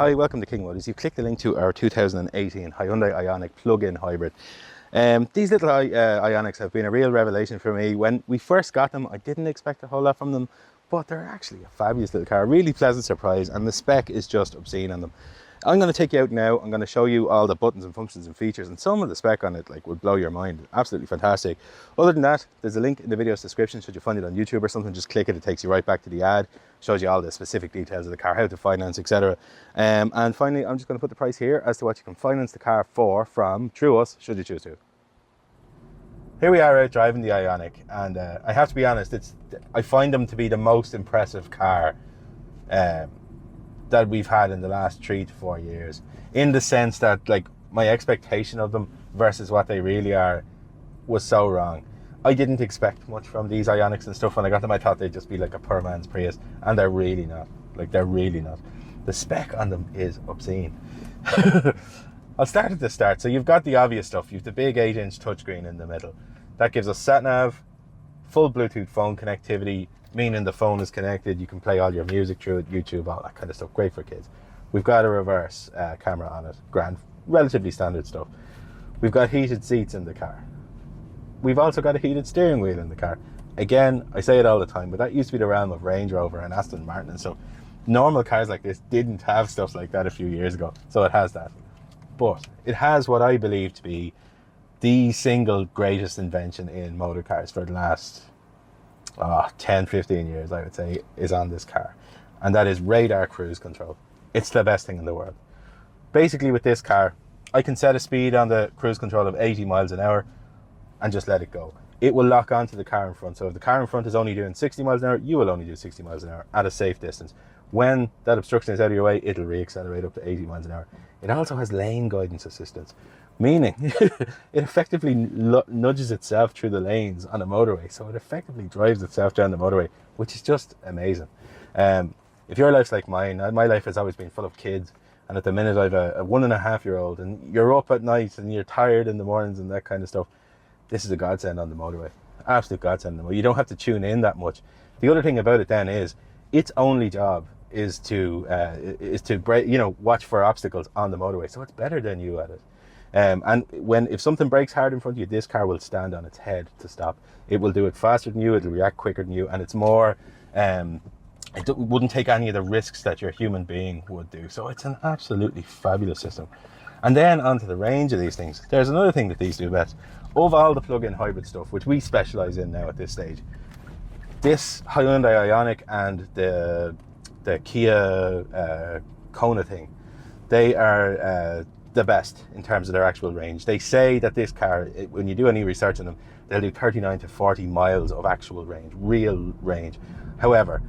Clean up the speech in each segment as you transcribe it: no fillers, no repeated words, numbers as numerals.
Hi, welcome to King Motors. You've clicked the link to our 2018 Hyundai Ioniq plug-in hybrid. These little Ioniqs have been a real revelation for me. When we first got them, I didn't expect a whole lot from them, but they're actually a fabulous little car, a really pleasant surprise, and the spec is just obscene on them. I'm going to take you out now. I'm going to show you all the buttons and functions and features, and some of the spec on it would blow your mind. Absolutely fantastic. Other than that, there's a link in the video's description. Should you find it on YouTube or something, just click it. It takes you right back to the ad, shows you all the specific details of the car, how to finance, etc. And finally, I'm just going to put the price here as to what you can finance the car for from through us, should you choose to. Here we are out driving the Ioniq, and I have to be honest, I find them to be the most impressive car that we've had in the last 3 to 4 years, in the sense that my expectation of them versus what they really are was so wrong. I didn't expect much from these Ioniqs and stuff. When I got them, I thought they'd just be like a poor man's Prius, and they're really not. They're really not. The spec on them is obscene. I'll start at the start. So you've got the obvious stuff. You've the big 8-inch touchscreen in the middle. That gives us sat-nav, full Bluetooth phone connectivity, meaning the phone is connected. You can play all your music through it, YouTube, all that kind of stuff. Great for kids. We've got a reverse camera on it. Grand, relatively standard stuff. We've got heated seats in the car. We've also got a heated steering wheel in the car. Again, I say it all the time, but that used to be the realm of Range Rover and Aston Martin and stuff. Normal cars like this didn't have stuff like that a few years ago, so it has that. But it has what I believe to be the single greatest invention in motor cars for the last 10, 15 years, I would say, is on this car. And that is radar cruise control. It's the best thing in the world. Basically, with this car, I can set a speed on the cruise control of 80 miles an hour and just let it go. It will lock onto the car in front. So if the car in front is only doing 60 miles an hour, you will only do 60 miles an hour at a safe distance. When that obstruction is out of your way, it'll reaccelerate up to 80 miles an hour. It also has lane guidance assistance, meaning it effectively nudges itself through the lanes on a motorway. So it effectively drives itself down the motorway, which is just amazing. If your life's like mine, my life has always been full of kids. And at the minute, I have a 1.5-year-old, and you're up at night and you're tired in the mornings and that kind of stuff. This is a godsend on the motorway. Absolute godsend. You don't have to tune in that much. The other thing about it then is its only job is to break, watch for obstacles on the motorway. So it's better than you at it. And if something breaks hard in front of you, this car will stand on its head to stop. It will do it faster than you. It'll react quicker than you, and it's more. It wouldn't take any of the risks that your human being would do. So it's an absolutely fabulous system. And then onto the range of these things. There's another thing that these do best. Of all the plug-in hybrid stuff, which we specialize in now at this stage, this Hyundai Ioniq and the Kia Kona thing, they are the best in terms of their actual range. They say that this car, when you do any research on them, they'll do 39 to 40 miles of actual range, real range. However,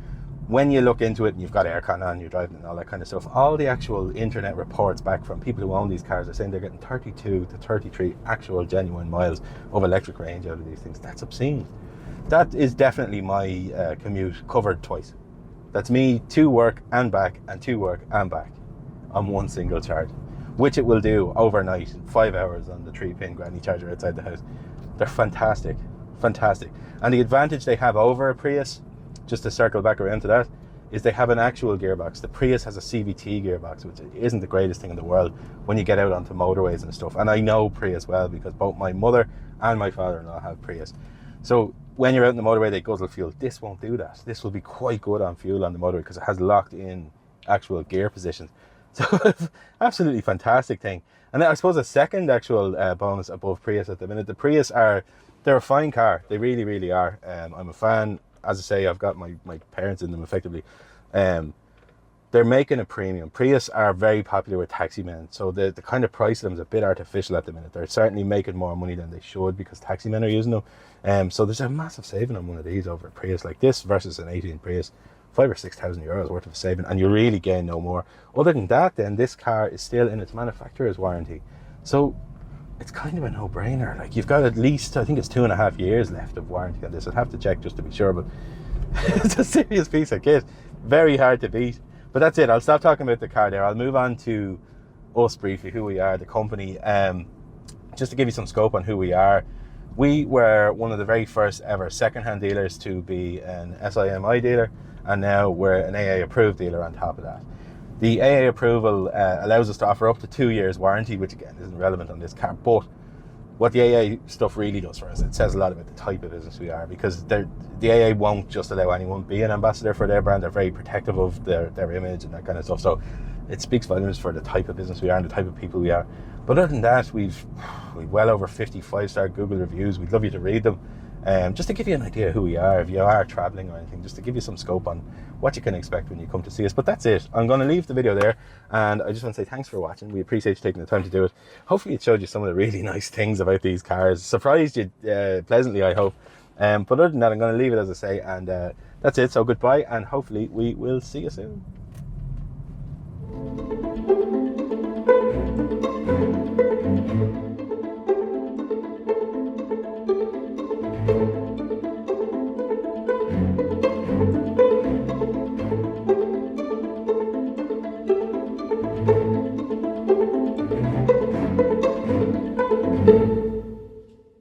when you look into it and you've got aircon on, you're driving and all that kind of stuff, all the actual internet reports back from people who own these cars are saying they're getting 32 to 33 actual genuine miles of electric range out of these things. That's obscene. That is definitely my commute covered twice. That's me to work and back and to work and back on one single charge, which it will do overnight, 5 hours on the 3-pin granny charger outside the house. They're fantastic, fantastic. And the advantage they have over a Prius, just to circle back around to that, is they have an actual gearbox. The Prius has a CVT gearbox, which isn't the greatest thing in the world when you get out onto motorways and stuff. And I know Prius well because both my mother and my father-in-law have Prius. So when you're out in the motorway, they guzzle fuel. This won't do that. This will be quite good on fuel on the motorway because it has locked in actual gear positions. So absolutely fantastic thing. And then I suppose a second actual bonus above Prius at the minute, the Prius they're a fine car. They really, really are. I'm a fan. As I say, I've got my parents in them effectively. They're making a premium. Prius are very popular with taxi men, so the kind of price of them is a bit artificial at the minute. They're certainly making more money than they should because taxi men are using them. So there's a massive saving on one of these over a Prius like this versus an 18 Prius. 5,000 or 6,000 euros worth of saving, and you really gain no more. Other than that, then this car is still in its manufacturer's warranty, so it's kind of a no-brainer. You've got at least, I think it's 2.5 years left of warranty on this. I'd have to check just to be sure, but it's a serious piece of kit. Very hard to beat. But that's it. I'll stop talking about the car there. I'll move on to us briefly, who we are, the company. Just to give you some scope on who we are. We were one of the very first ever second-hand dealers to be an SIMI dealer, and now we're an AA approved dealer on top of that. The AA approval allows us to offer up to 2 years warranty, which again isn't relevant on this car, but what the AA stuff really does for us, it says a lot about the type of business we are, because the AA won't just allow anyone be an ambassador for their brand. They're very protective of their image and that kind of stuff. So it speaks volumes for the type of business we are and the type of people we are. But other than that, we've well over 50 5-star Google reviews. We'd love you to read them. Just to give you an idea who we are, if you are traveling or anything, just to give you some scope on what you can expect when you come to see us. But that's it. I'm going to leave the video there, and I just want to say thanks for watching. We appreciate you taking the time to do it. Hopefully it showed you some of the really nice things about these cars. Surprised you pleasantly, I hope. But other than that, I'm going to leave it as I say, and that's it. So goodbye, and hopefully we will see you soon.